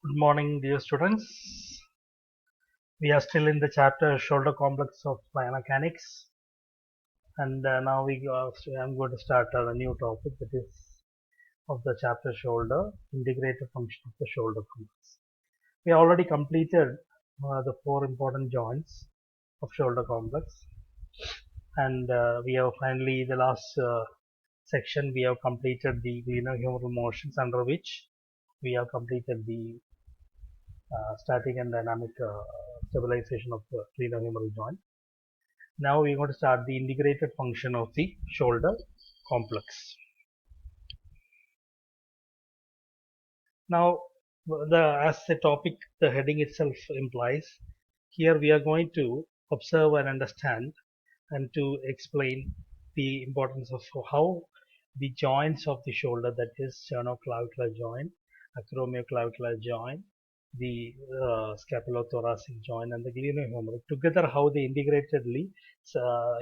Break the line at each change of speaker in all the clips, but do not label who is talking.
Good morning, dear students. We are still in the chapter shoulder complex of biomechanics, and now I'm going to start a new topic that is of the chapter shoulder, integrated function of the shoulder complex. We already completed the four important joints of shoulder complex, and we have finally the last section. We have completed the glenohumeral motions under which we have completed the static and dynamic stabilization of the glenohumeral joint. Now we're going to start the integrated function of the shoulder complex. Now, as the topic, the heading itself implies, here we are going to observe and understand and to explain the importance of how the joints of the shoulder, that is sternoclavicular joint, acromioclavicular joint, the scapulothoracic joint and the glenohumeral together, how they integratedly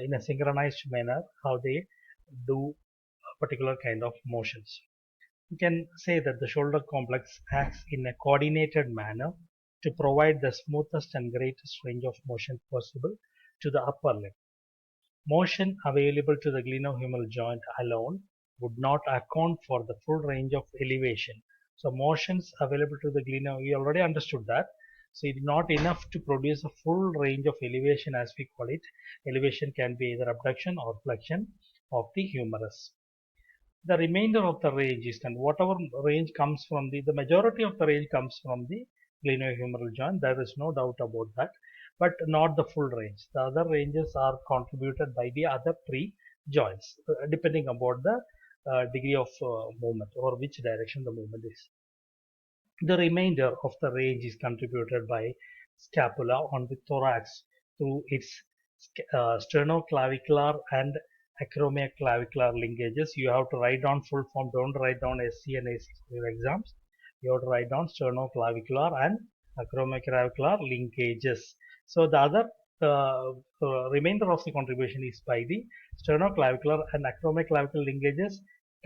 in a synchronized manner, how they do a particular kind of motions. We can say that the shoulder complex acts in a coordinated manner to provide the smoothest and greatest range of motion possible to the upper limb. Motion available to the glenohumeral joint alone would not account for the full range of elevation. So motions available to the glenohumeral, we already understood that. So it is not enough to produce a full range of elevation, as we call it. Elevation can be either abduction or flexion of the humerus. The remainder of the range is, and whatever range comes from the majority of the range comes from the glenohumeral joint. There is no doubt about that, but not the full range. The other ranges are contributed by the other three joints, depending upon the degree of movement or which direction the movement is. The remainder of the range is contributed by scapula on the thorax through its sternoclavicular and acromioclavicular linkages. You have to write down full form. Don't write down SC and AC for your exams. You have to write down sternoclavicular and acromioclavicular linkages. So the other remainder of the contribution is by the sternoclavicular and acromioclavicular linkages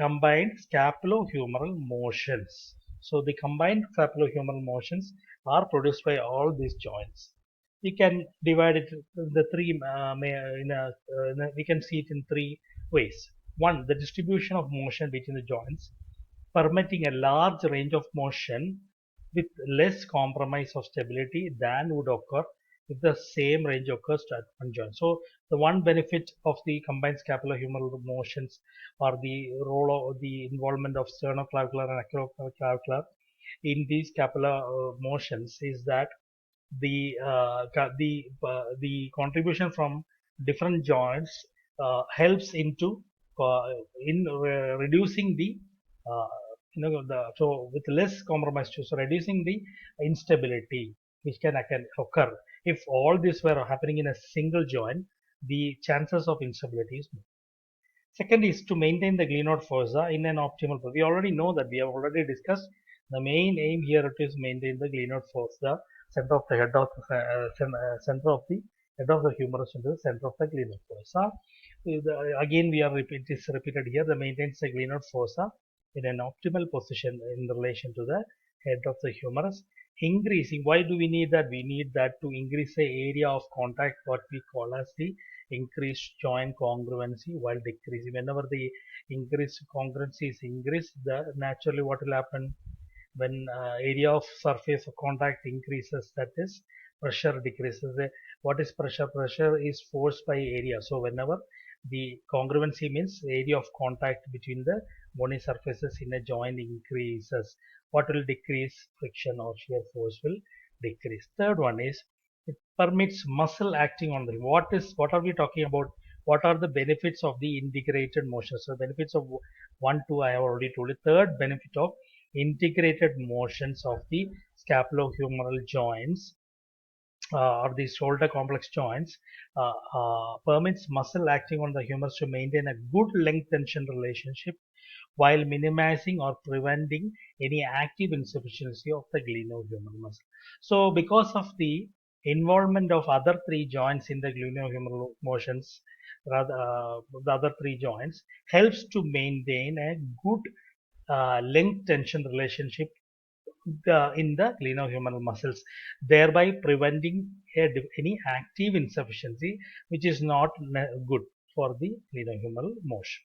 combined scapulohumeral motions. So the combined scapulohumeral motions are produced by all these joints. We can divide it the three we can see it in three ways. One, the distribution of motion between the joints, permitting a large range of motion with less compromise of stability than would occur if the same range occurs at one joint. So the one benefit of the combined scapulohumeral motions or the role of the involvement of sternoclavicular and acromioclavicular in these scapular motions is that the contribution from different joints helps into in reducing the uh, so with less compromise too, so reducing the instability which can occur if all this were happening in a single joint. The chances of instability is more. Second is to maintain the glenoid fossa in an optimal position. We already know that, we have already discussed the main aim here is maintain the glenoid fossa, center of the head of the center of the head of the humerus into the center of the glenoid fossa. Again, it is repeated here. The maintains the glenoid fossa in an optimal position in relation to the head of the humerus. Increasing. Why do we need that? We need that to increase the area of contact, what we call as the increased joint congruency, while decreasing. Whenever the increased congruency is increased, the naturally what will happen when area of surface of contact increases, that is pressure decreases. What is pressure? Pressure is force by area. So whenever the congruency means area of contact between the bony surfaces in a joint increases, what will decrease? Friction or shear force will decrease. Third one is it permits muscle acting on the, what are we talking about? What are the benefits of the integrated motion? So benefits of one, two, I have already told you. Third benefit of integrated motions of the scapulohumeral joints or the shoulder complex joints permits muscle acting on the humerus to maintain a good length tension relationship while minimizing or preventing any active insufficiency of the glenohumeral muscle. So because of the involvement of other three joints in the glenohumeral motions, the other three joints helps to maintain a good length tension relationship in the glenohumeral muscles, thereby preventing any active insufficiency, which is not good for the glenohumeral motion.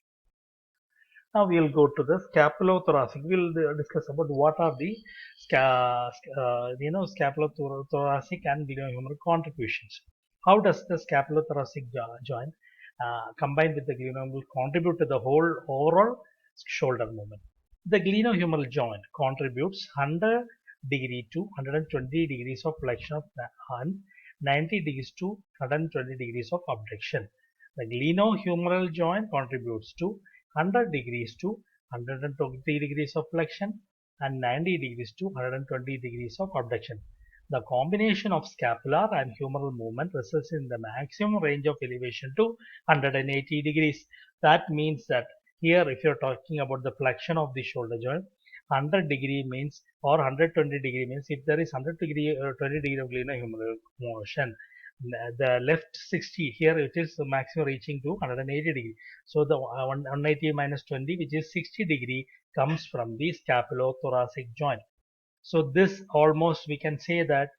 Now we'll go to the scapulothoracic. We'll discuss about what are the scapulothoracic and glenohumeral contributions. How does the scapulothoracic joint combined with the glenohumeral contribute to the whole overall shoulder movement? The glenohumeral joint contributes 100 degree to 120 degrees of flexion of the hand, 90 degrees to 120 degrees of abduction. The glenohumeral joint contributes to 100 degrees to 120 degrees of flexion and 90 degrees to 120 degrees of abduction. The combination of scapular and humeral movement results in the maximum range of elevation to 180 degrees. That means that here, if you're talking about the flexion of the shoulder joint, 100 degree means, or 120 degree means, if there is 100 degree or 20 degree of glenohumeral motion, the left 60, here it is maximum reaching to 180 degree. So the 180 minus 20, which is 60 degree, comes from the scapulothoracic joint. So this almost we can say that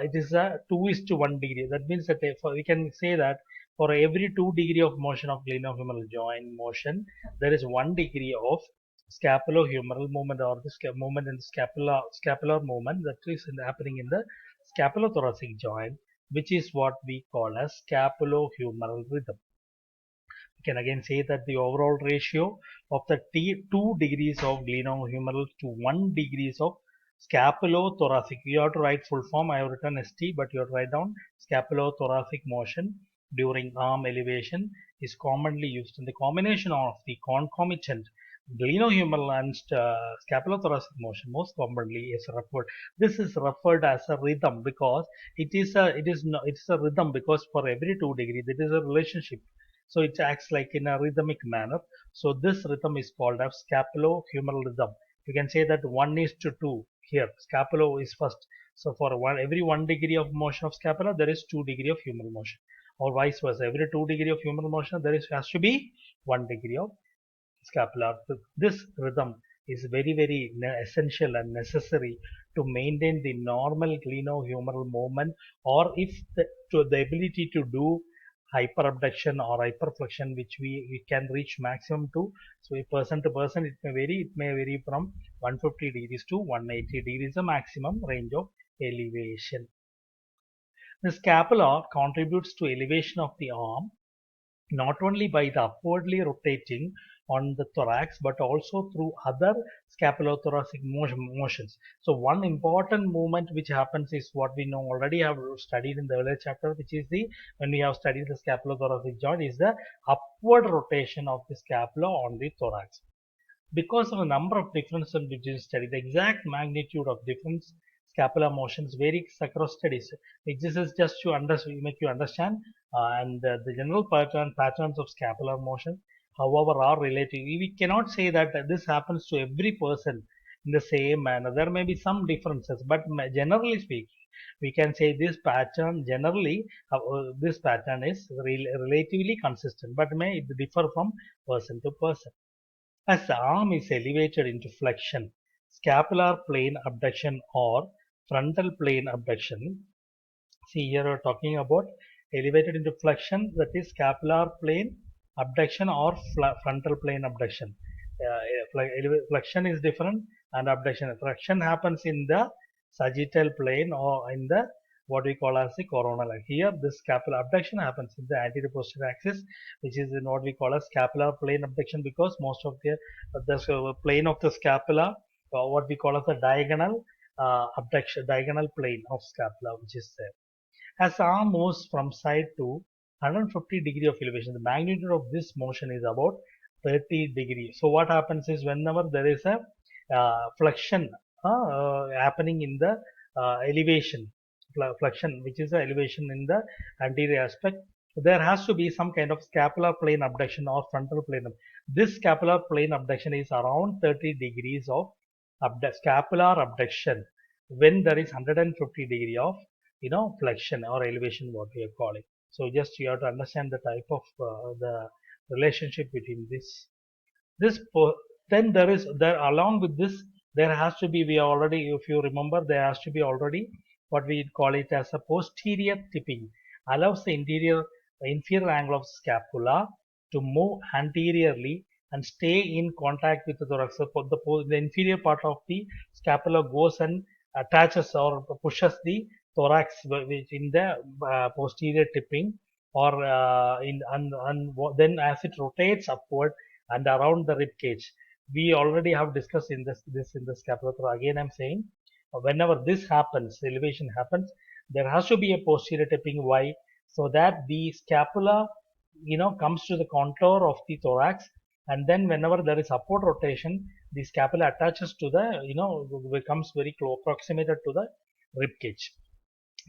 it is a 2 is to 1 degree. That means that we can say that for every 2 degree of motion of glenohumeral joint motion, there is 1 degree of scapulohumeral movement, or the movement in the scapular movement that is happening in the scapulothoracic joint, which is what we call as scapulohumeral rhythm. We can again say that the overall ratio of the 2 degrees of glenohumeral to 1 degrees of scapulothoracic. You have to write full form. I have written ST, but you have to write down scapulothoracic motion during arm elevation is commonly used. And the combination of the concomitant glenohumeral and scapulothoracic motion most commonly is referred. This is referred as a rhythm because it's a rhythm because for every 2 degree there is a relationship. So it acts like in a rhythmic manner. So this rhythm is called as scapulohumeral rhythm. You can say that 1 is to 2 here. Scapulo is first. So for every 1 degree of motion of scapula, there is 2 degree of humeral motion. Or vice versa. Every 2 degree of humeral motion, has to be 1 degree of scapular. This rhythm is very essential and necessary to maintain the normal glenohumeral movement, or if the ability to do hyperabduction or hyperflexion, which we can reach maximum to. So person to person it may vary. It may vary from 150 degrees to 180 degrees, the maximum range of elevation. The scapula contributes to elevation of the arm not only by the upwardly rotating on the thorax but also through other scapulothoracic motions. So one important movement which happens is what we know already have studied in the earlier chapter, which is the when we have studied the scapulothoracic joint, is the upward rotation of the scapula on the thorax. Because of a number of differences which is studied, the exact magnitude of different scapular motions varies across studies. This is just to make you understand, and the general patterns of scapular motion, however, are relative. We cannot say that this happens to every person in the same manner. There may be some differences, but generally speaking, we can say this pattern generally, this pattern is relatively consistent, but may differ from person to person. As the arm is elevated into flexion, scapular plane abduction or frontal plane abduction. See, here we're talking about elevated into flexion, that is scapular plane abduction or frontal plane abduction. Flexion is different and abduction. Flexion happens in the sagittal plane or in the what we call as the coronal. Here, this scapular abduction happens in the anterior posterior axis, which is in what we call as scapular plane abduction, because most of the plane of the scapula, what we call as the diagonal abduction, diagonal plane of scapula, which is there. As the arm moves from side to 150 degree of elevation, the magnitude of this motion is about 30 degrees. So what happens is whenever there is a flexion happening in the elevation, flexion, which is the elevation in the anterior aspect, there has to be some kind of scapular plane abduction or frontal plane. This scapular plane abduction is around 30 degrees of scapular abduction when there is 150 degree of flexion or elevation, what we are calling. So just you have to understand the type of the relationship between this. Then there is along with this there has to be, we already, if you remember, there has to be already what we call it as a posterior tipping, allows the inferior angle of scapula to move anteriorly and stay in contact with the thorax. So the inferior part of the scapula goes and attaches or pushes the thorax, which in the posterior tipping, or then as it rotates upward and around the rib cage. We already have discussed in this in the scapulothorax. Again, I'm saying whenever this happens, elevation happens, there has to be a posterior tipping. Why? So that the scapula, comes to the contour of the thorax, and then whenever there is upward rotation, the scapula attaches to the, becomes very close, approximated to the rib cage.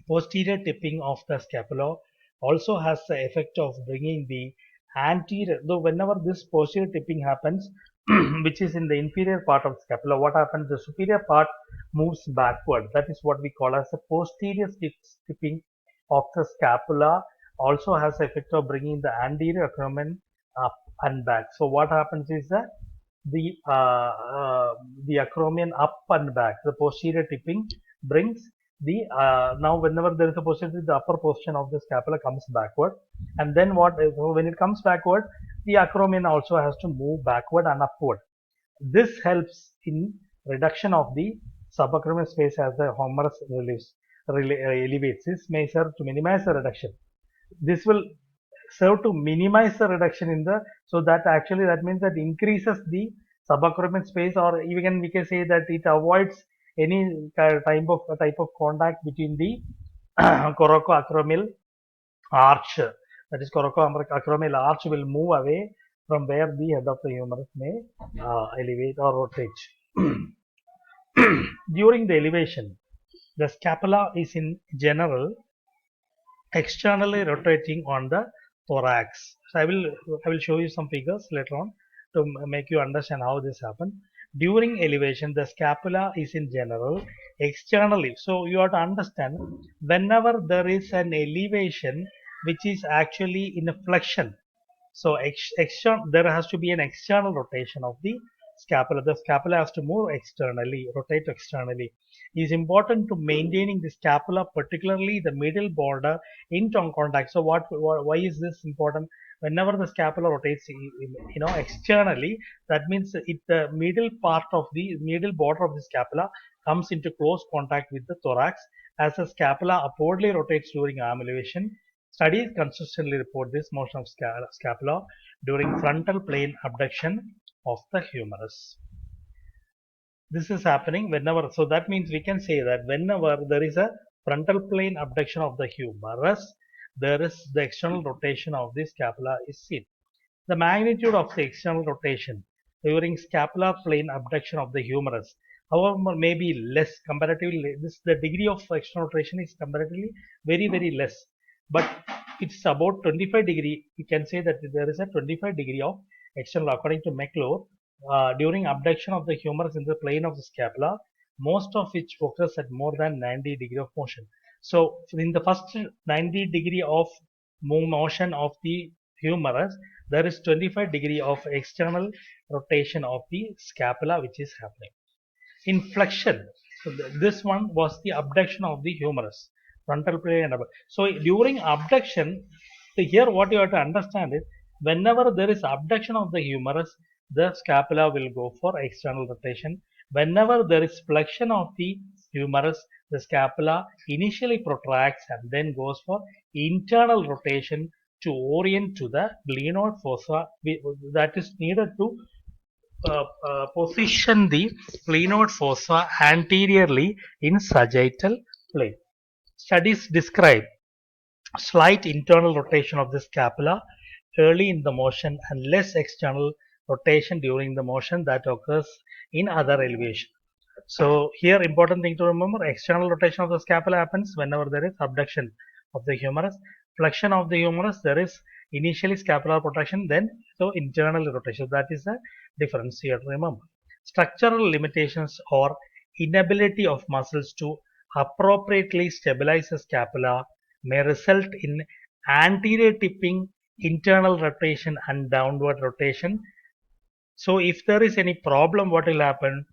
Posterior tipping of the scapula also has the effect of bringing the anterior, though whenever this posterior tipping happens, which is in the inferior part of the scapula, what happens? The superior part moves backward. That is what we call as the posterior tipping of the scapula, also has the effect of bringing the anterior acromion up and back. So what happens is that the the acromion up and back, the posterior tipping brings the now whenever there is a posterior, the upper portion of the scapula comes backward, and then when it comes backward, the acromion also has to move backward and upward. This helps in reduction of the subacromial space as the humerus elevates. This may serve to minimize the reduction. This will serve to minimize the reduction in the, so that actually that means that increases the subacromial space, or even we can say that it avoids any type of contact between the coracoacromial arch. That is, coracoacromial arch will move away from where the head of the humerus may elevate or rotate. During the elevation, the scapula is in general externally rotating on the thorax. So I will show you some figures later on to make you understand how this happens. During elevation, the scapula is in general externally. So you have to understand, whenever there is an elevation which is actually in a flexion, so there has to be an external rotation of the scapula. The scapula has to move externally, rotate externally. It is important to maintaining the scapula, particularly the middle border, in contact. So why is this important? Whenever the scapula rotates, externally, that means the middle border of the scapula comes into close contact with the thorax. As the scapula upwardly rotates during arm elevation, studies consistently report this motion of scapula during frontal plane abduction of the humerus. This is happening whenever, so that means we can say that whenever there is a frontal plane abduction of the humerus, there is the external rotation of the scapula is seen. The magnitude of the external rotation during scapular plane abduction of the humerus, however, may be less comparatively. The degree of external rotation is comparatively very less, but it's about 25 degree. We can say that there is a 25 degree of external, according to McClure, during abduction of the humerus in the plane of the scapula, most of which focuses at more than 90 degree of motion. So in the first 90 degree of motion of the humerus, there is 25 degree of external rotation of the scapula which is happening. In flexion, so this one was the abduction of the humerus, frontal plane and above. So during abduction, here what you have to understand is, whenever there is abduction of the humerus, the scapula will go for external rotation. Whenever there is flexion of the humerus, the scapula initially protracts and then goes for internal rotation to orient to the glenoid fossa that is needed to position the glenoid fossa anteriorly in sagittal plane. Studies describe slight internal rotation of the scapula early in the motion and less external rotation during the motion that occurs in other elevation. So here, important thing to remember, external rotation of the scapula happens whenever there is abduction of the humerus. Flexion of the humerus, there is initially scapular protraction, then so internal rotation. That is the difference here to remember. Structural limitations or inability of muscles to appropriately stabilize the scapula may result in anterior tipping, internal rotation and downward rotation. So if there is any problem, what will happen?